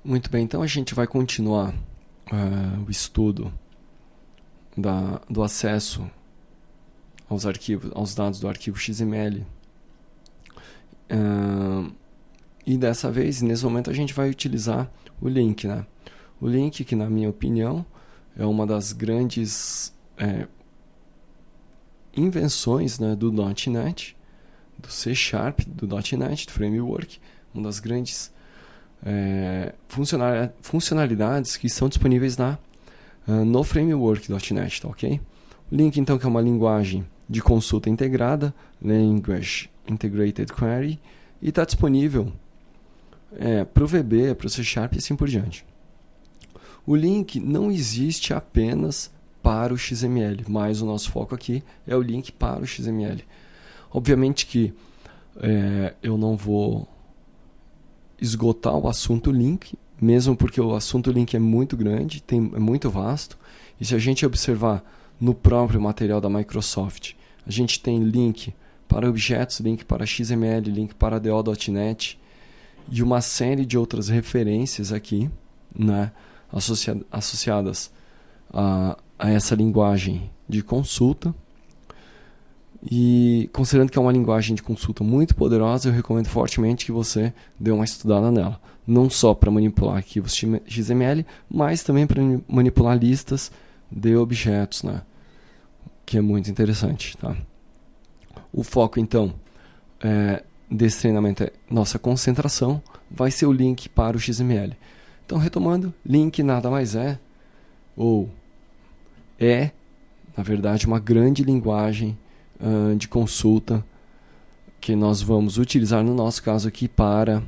Muito bem, então a gente vai continuar o estudo do acesso aos arquivos, aos dados do arquivo XML. E dessa vez, nesse momento, a gente vai utilizar o link, né? O link, que na minha opinião é uma das grandes invenções, né, do .NET, do C#, do .NET, do Framework, uma das grandes funcionalidades que estão disponíveis no Framework .NET, tá ok? O link, então, que é uma linguagem de consulta integrada, Language Integrated Query, e está disponível para o VB, para o C# e assim por diante. O link não existe apenas para o XML, mas o nosso foco aqui é o link para o XML. Obviamente que eu não vou esgotar o assunto link, mesmo porque o assunto link é muito grande, é muito vasto, e se a gente observar no próprio material da Microsoft, a gente tem link para objetos, link para XML, link para DO.NET e uma série de outras referências aqui, né, associadas a essa linguagem de consulta. E considerando que é uma linguagem de consulta muito poderosa, eu recomendo fortemente que você dê uma estudada nela. Não só para manipular arquivos XML, mas também para manipular listas de objetos, né? Que é muito interessante, tá? O foco, então, desse treinamento nossa concentração vai ser o link para o XML. Então, retomando, link nada mais na verdade, uma grande linguagem de consulta que nós vamos utilizar no nosso caso aqui para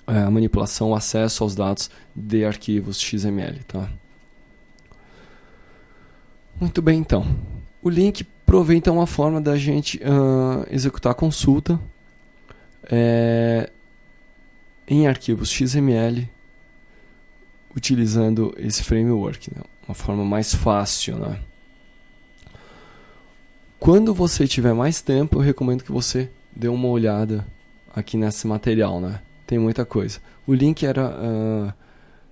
a manipulação, o acesso aos dados de arquivos XML, tá? Muito bem, então. O link provê então uma forma da gente executar a consulta em arquivos XML utilizando esse framework, né? Uma forma mais fácil, né? Quando você tiver mais tempo, eu recomendo que você dê uma olhada aqui nesse material, né? Tem muita coisa. O link era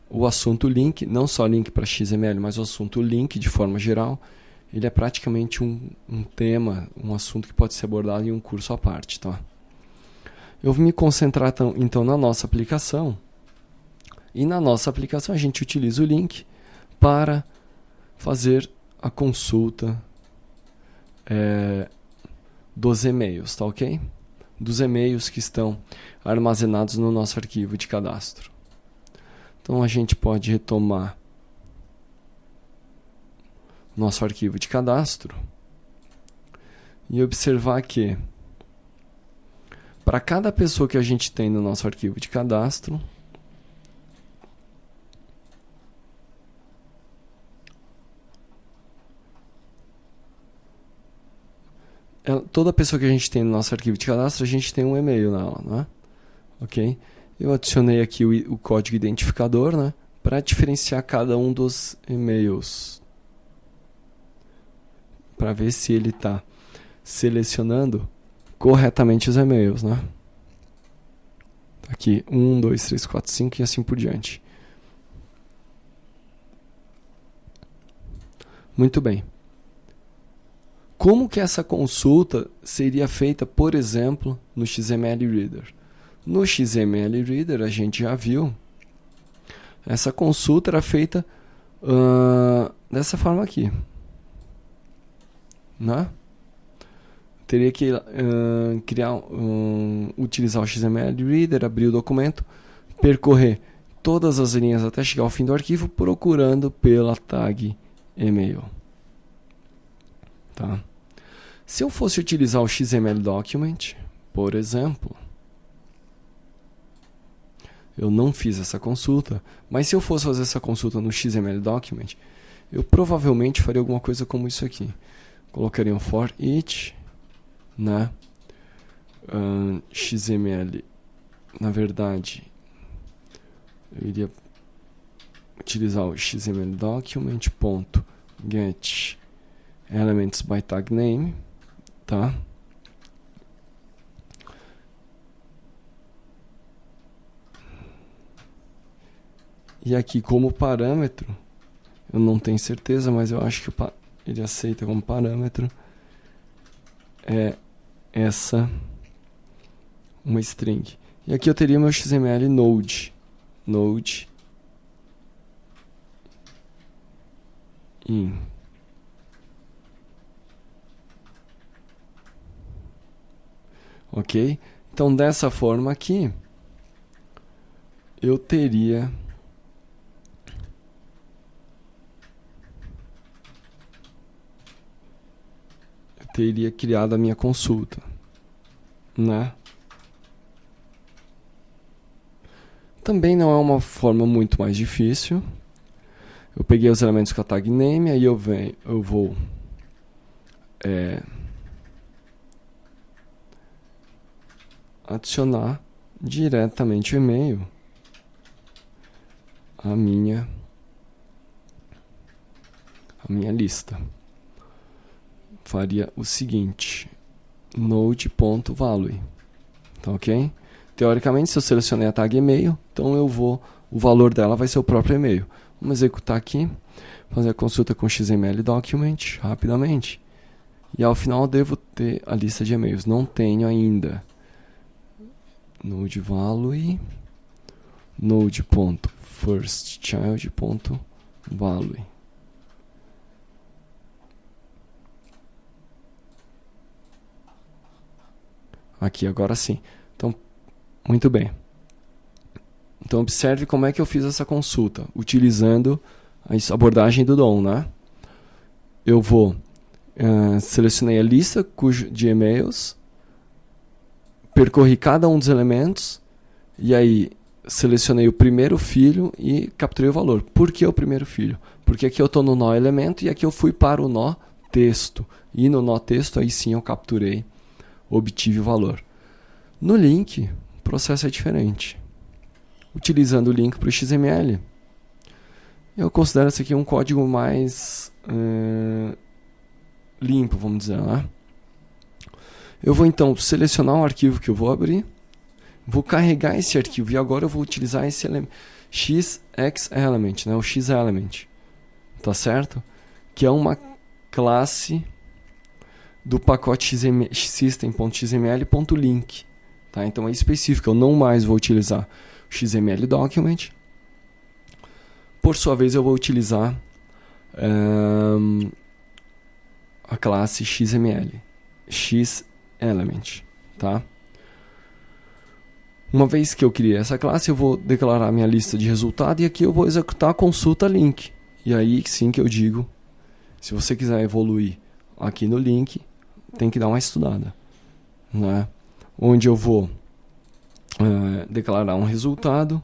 o assunto link, não só link para XML, mas o assunto link de forma geral. Ele é praticamente um tema, um assunto que pode ser abordado em um curso à parte, tá? Eu vou me concentrar então na nossa aplicação. E na nossa aplicação a gente utiliza o link para fazer a consulta dos e-mails, tá ok? Dos e-mails que estão armazenados no nosso arquivo de cadastro. Então a gente pode retomar nosso arquivo de cadastro e observar que para cada pessoa que a gente tem no nosso arquivo de cadastro, toda pessoa que a gente tem no nosso arquivo de cadastro, a gente tem um e-mail nela, né? Ok? Eu adicionei aqui o código identificador, né? Para diferenciar cada um dos e-mails. Para ver se ele está selecionando corretamente os e-mails, né? Aqui, 1, 2, 3, 4, 5 e assim por diante. Muito bem. Como que essa consulta seria feita, por exemplo, no XML Reader? No XML Reader, a gente já viu, essa consulta era feita dessa forma aqui, né? Teria que utilizar o XML Reader, abrir o documento, percorrer todas as linhas até chegar ao fim do arquivo, procurando pela tag e-mail. Tá? Se eu fosse utilizar o XML Document, por exemplo, eu não fiz essa consulta, mas se eu fosse fazer essa consulta no XML Document, eu provavelmente faria alguma coisa como isso aqui. Colocaria um for each, né? XML, na verdade, eu iria utilizar o XML Document.get elements by tag name, tá? E aqui como parâmetro, eu não tenho certeza, mas eu acho que ele aceita como parâmetro uma string. E aqui eu teria meu XML node in. Ok? Então, dessa forma aqui, eu teria criado a minha consulta, né? Também não é uma forma muito mais difícil. Eu peguei os elementos com a tag name, aí eu vou adicionar diretamente o e-mail à minha lista. Faria o seguinte: node.value. Tá ok? Teoricamente, se eu selecionei a tag e-mail, então o valor dela vai ser o próprio e-mail. Vamos executar aqui, fazer a consulta com XML document rapidamente. E ao final eu devo ter a lista de e-mails. Não tenho ainda. Node value node.firstchild.value. Aqui, agora sim. Então, muito bem. Então, observe como é que eu fiz essa consulta, utilizando a abordagem do DOM, né? Eu selecionei a lista de e-mails, percorri cada um dos elementos, e aí selecionei o primeiro filho e capturei o valor. Por que o primeiro filho? Porque aqui eu estou no nó elemento e aqui eu fui para o nó texto. E no nó texto, aí sim eu capturei, obtive o valor. No link, o processo é diferente. Utilizando o link para o XML, eu considero esse aqui um código mais limpo, vamos dizer, né? Eu vou então selecionar um arquivo que eu vou abrir, vou carregar esse arquivo e agora eu vou utilizar esse xElement, né? O xElement, tá certo? Que é uma classe do pacote system.xml.link, tá? Então é específico, eu não mais vou utilizar o XML document. Por sua vez, eu vou utilizar a classe xelement, tá? Uma vez que eu criei essa classe, eu vou declarar minha lista de resultado e aqui eu vou executar a consulta link. E aí sim que eu digo, se você quiser evoluir aqui no link, tem que dar uma estudada, né? Onde eu vou declarar um resultado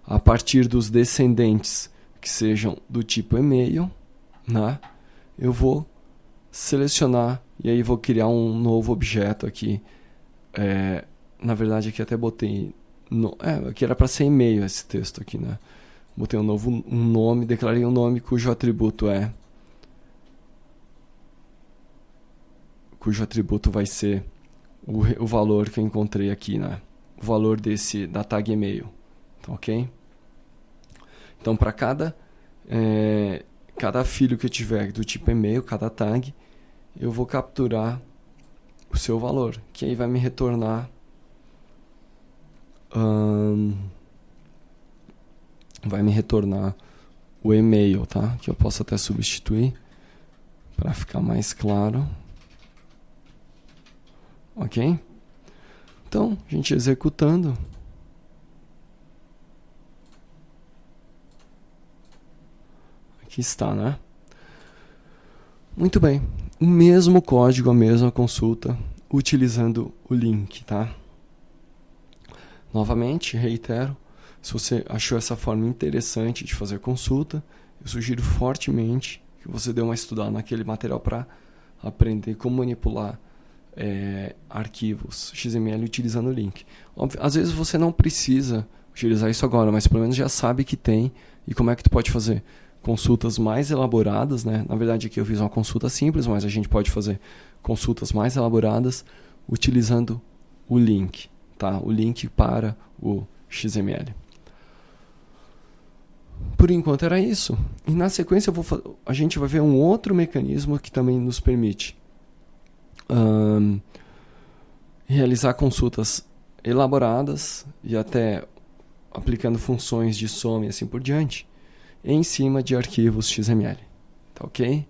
a partir dos descendentes que sejam do tipo e-mail, né? Eu vou selecionar e aí vou criar um novo objeto aqui. Na verdade aqui até botei aqui era para ser e-mail esse texto aqui, né? Botei um nome, declarei um nome cujo atributo vai ser o valor que eu encontrei aqui, né? O valor da tag e-mail, tá ok? Então, para cada filho que eu tiver do tipo e-mail, cada tag, eu vou capturar o seu valor, que aí vai me retornar o e-mail, tá? Que eu posso até substituir para ficar mais claro. Ok? Então, a gente executando. Aqui está, né? Muito bem. O mesmo código, a mesma consulta, utilizando o link, tá? Novamente, reitero, se você achou essa forma interessante de fazer consulta, eu sugiro fortemente que você dê uma estudada naquele material para aprender como manipular arquivos XML utilizando o link. Óbvio, às vezes você não precisa utilizar isso agora, mas pelo menos já sabe que tem e como é que tu pode fazer consultas mais elaboradas, né? Na verdade aqui eu fiz uma consulta simples, mas a gente pode fazer consultas mais elaboradas utilizando o link, tá? O link para o XML. Por enquanto era isso. E na sequência a gente vai ver um outro mecanismo que também nos permite realizar consultas elaboradas e até aplicando funções de soma e assim por diante em cima de arquivos XML. Tá ok?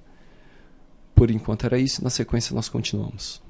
Por enquanto era isso. Na sequência nós continuamos.